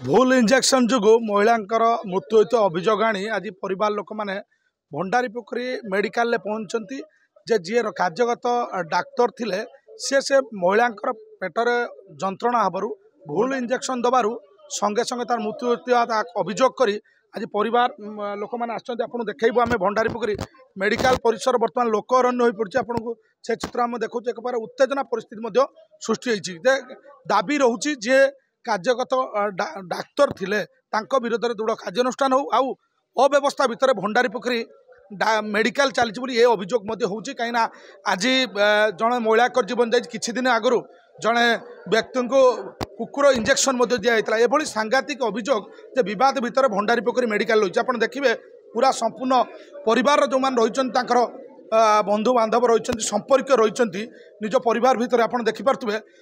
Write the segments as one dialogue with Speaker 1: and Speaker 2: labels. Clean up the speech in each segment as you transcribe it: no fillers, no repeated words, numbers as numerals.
Speaker 1: भूल इंजेक्शन जो महिलांकर मृत्यु होता अभियोग आनी आज परिवार लोक मैंने भंडारी पोखरी मेडिकल पहुंचती जे जी कार्यगत डाक्तर थिले से महिलांकर पेटर जंत्रणा हबारू भूल इंजेक्शन दबारू संगे संगे तार मृत्यु होता अभियोग करी आज परिवार लोक मैंने आपको देखो आम भंडारी पोखरी मेडिकल परिसर बर्तमान लोक अरण्य हो पड़ी आपको से चित्र आम देखो एक बार उत्तेजना परिस्थिति सृष्टि होती दाबी रोचे जी कार्यगत डाक्तर थिले तांको विरोध में दृढ़ कार्यानुष्ठान हो आउ अव्यवस्था भितर भंडारी पोखरी मेडिकल चली ये अभियोग होची कहीं आज जड़े महिला जीवन जाए किछि दिन आगु जड़े व्यक्ति को कुकुर इंजेक्शन दिखाई ये सांघातिक अभियोग जे बद भितर भंडारी पोखरी मेडिकल रही आप देखिए पूरा संपूर्ण परिवार जो मैंने रही बंधु बांधव रही संपर्क रही निज परिवार भितर आप देखिपे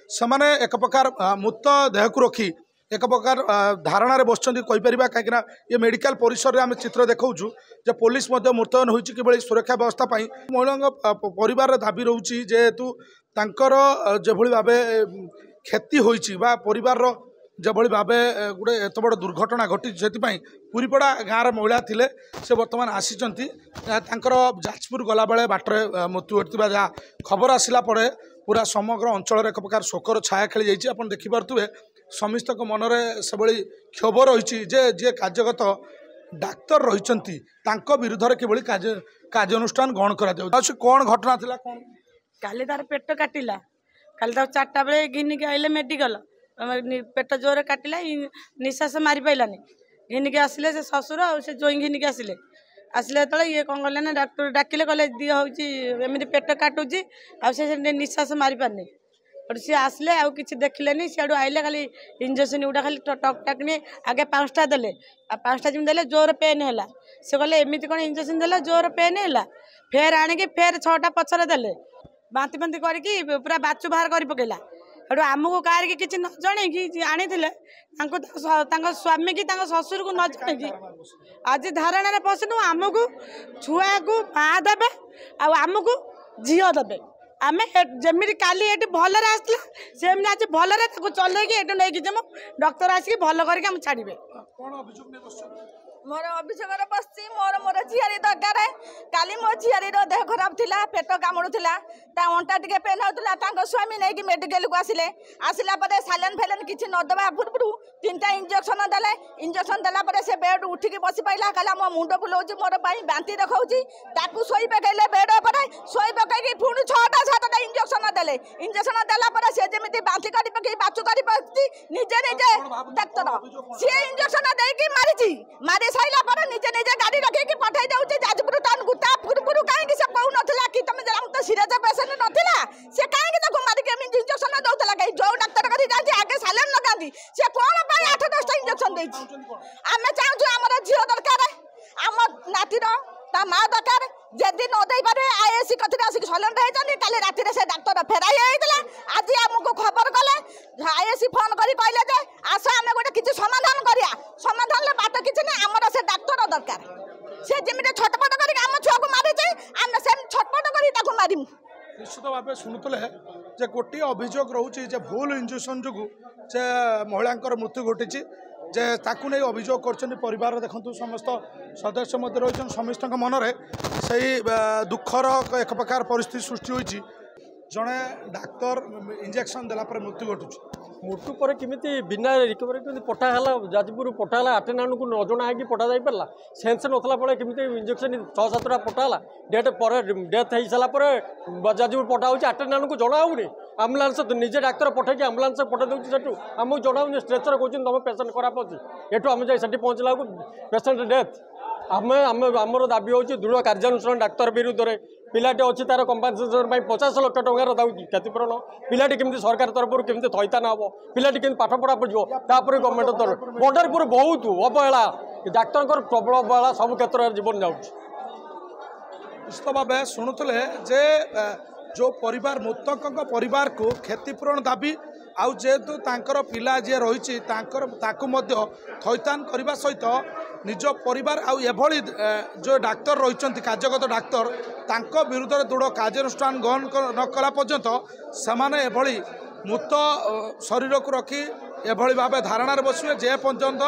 Speaker 1: से एक प्रकार मृत देह को रखी एक प्रकार धारणा बसपर कहीं ये मेडिकल परिसर में आम चित्र देखा पुलिस मुतयन होबली सुरक्षा व्यवस्था महिला परिवार दाबी रोचे जेहेतु तांकर जेभली भाव क्षति होइछि बा परिवार जेभली भाव गोटे एत बड़ दुर्घटना घटी से पुरीपड़ा गाँव महिला थिले से बर्तमान आसीचंती तांकर जाजपुर गला बेले बाटरे मृत्यु घटता जहाँ खबर आसला पड़े पूरा समग्र अंचल एक प्रकार शोकर छाया खेली जाइए आप देखिपे समस्त मनरे से क्षोभ रही जे कार्यगत डाक्तर रही विरुद्ध में किभली कार्यानुष्ठान ग्रहण कर कौन घटना थिला कौन
Speaker 2: काली तार पेट काटिला काली तार 4टा बेले घिनिक आइले मेडिकल पेट जोर काटिला निश्वास मारी पाइलानी घिनिक आसिले से ससुर और से जोई घिनिक आसिले आसिले तो ये कौन कले ना डॉक्टर डाकिले कहले दी होमती पेट काटुची निश्वास मारी पारनी सी आसले आउ कि देखिले सीआड़ू आइले खाली इंजेक्शन गुड़ा खाली टक टाक आगे 5टा देले 5टा जमी देले जोर पेन है से कहले एमती कौन इंजेक्शन देला जोर पेन है फेर आणिकी फेर 6टा पछरे देले बांती बांती करके पूरा बाचु बाहर कर पकेला हेटू आमको कार कि न जणे कि आनी स्वामी की ससुर को न जणे कि आज धारणा पशनु आमको छुआ को माँ देवे आमको झील देवे आम जमी काली ये भलरे आसला सेमती आज भलरे चलैकी ये नहीं जब डॉक्टर आसिक भल करके छाड़े मोर अभियोग बस मोर मोर झीआरी दरकार काली मो झीआरी देह खराब थिला पेट कामुड़ूला अंटा टे पेन होता स्वामी नहीं मेडिकल को आसिले आसला सालान फैलान किसी नदबा पूर्व 3टा इंजेक्शन देले इंजेक्शन देला से बेड उठिकी बसी पाइला कहला मो मुंड बुलाऊँ मोर बांती देखा शोई पकड़े बेड पर शोई पकई पुणी 6टा इंजेक्शन देले इंजेक्शन देला से जमी बांती कर पकई बाचु कर निजे निजे डाक्तर सी इंजेक्शन देकी मारी मारी साइला पर निजे निजे गाड़ी रखी पठाई दे जाजपुर टाउन को पूर्व कहीं से कहूँ ना कि तुम तो सीरियस पेसेंट नाला से कहीं मारिक इंजेक्शन दौला कहीं जो डाक्तर कर आगे सालान लगाती से कौन 8-10टा इंजेक्शन आम चाहूँ आम झील दरकार आम नातीर ता माँ दरकार जदि न दे पारे आईएससी कथि आसिक सलेंट होती काली राति से डाक्तर फेराई होता आज आमको खबर कले आईएससी फोन कर कहले जे आस आम गोटे किसी समाधान करिया समाधान बाट किसी नहीं आमर से डाक्तर दरकार से जमी छटपट कर आम छुआ को मारे आम से छटपट कर मारिमु
Speaker 1: निश्चित भाव शुणुले जे गोटे अभियोग रोचे भूल इंजेक्शन जो महिला मृत्यु घटी जे ताकू नहीं अभियोग कर परिवार देखु समस्त सदस्य रही समस्त मनरे से दुखर एक प्रकार परिस्थिति सृष्टि होती जड़े डाक्तर इंजेक्शन देला पर मृत्यु घटुची
Speaker 3: मृत्यु पर किमिति बिना रिकवरी पठाला जाजपुर पठाला आटेनान को नजना है पठा जा पारा सेन्स नथला पड़े किमिति इंजेक्शन 6-7टा पठाला डेट पर डेथ हो सारापर जाजपुर पठा हो आटेनान को जनाऊनी आम्बुलांस निजे डाक्तर पठे आम्बुलांस पठे दूसरी सेठू आमको जनाऊनी स्ट्रेचर कहते तुम पेसेंट खराब अच्छी एठू आम जाए पहुँचला पेसेंट डेथ आमर दाबी हो दृढ़ कार्यानुष्ठान डाक्तर विरुद्ध में पिलाटे अच्छी तार कंपनसेसन 50 लाख टकर दाऊँ क्षतिपूरण पिलाटी केमती सरकार तरफ केमती थैतान हम पिलाटी केमती पाठ पढ़ा पड़ो तापर गवर्नमेंट तरफ भंडारपुर बहुत अवहेला डाक्तर प्रबल अवहेला सब क्षेत्र में जीवन जाऊँ
Speaker 1: निश्चित भाव शुणुले जे जो परिवार मृतक परिवार को क्षतिपूरण दाबी आउ जेहेतु तांकर पिला जी रही थैतान करने सहित निज परिवार आउ एभली जो डाक्तर रही कार्यगत डाक्तर तांको विरुद्ध में दृढ़ कार्यानुष्ठान ग्रहण न कला पर्यंत से मृत शरीर को रखी एभली भाव धारणार बसवे जे पर्यंत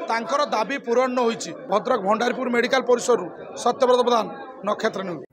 Speaker 1: तांकर दाबी पूरण न होईछि। भद्रक भंडारीपुर मेडिकल परिसर सत्यव्रत प्रधान, नक्षत्र न्यूज।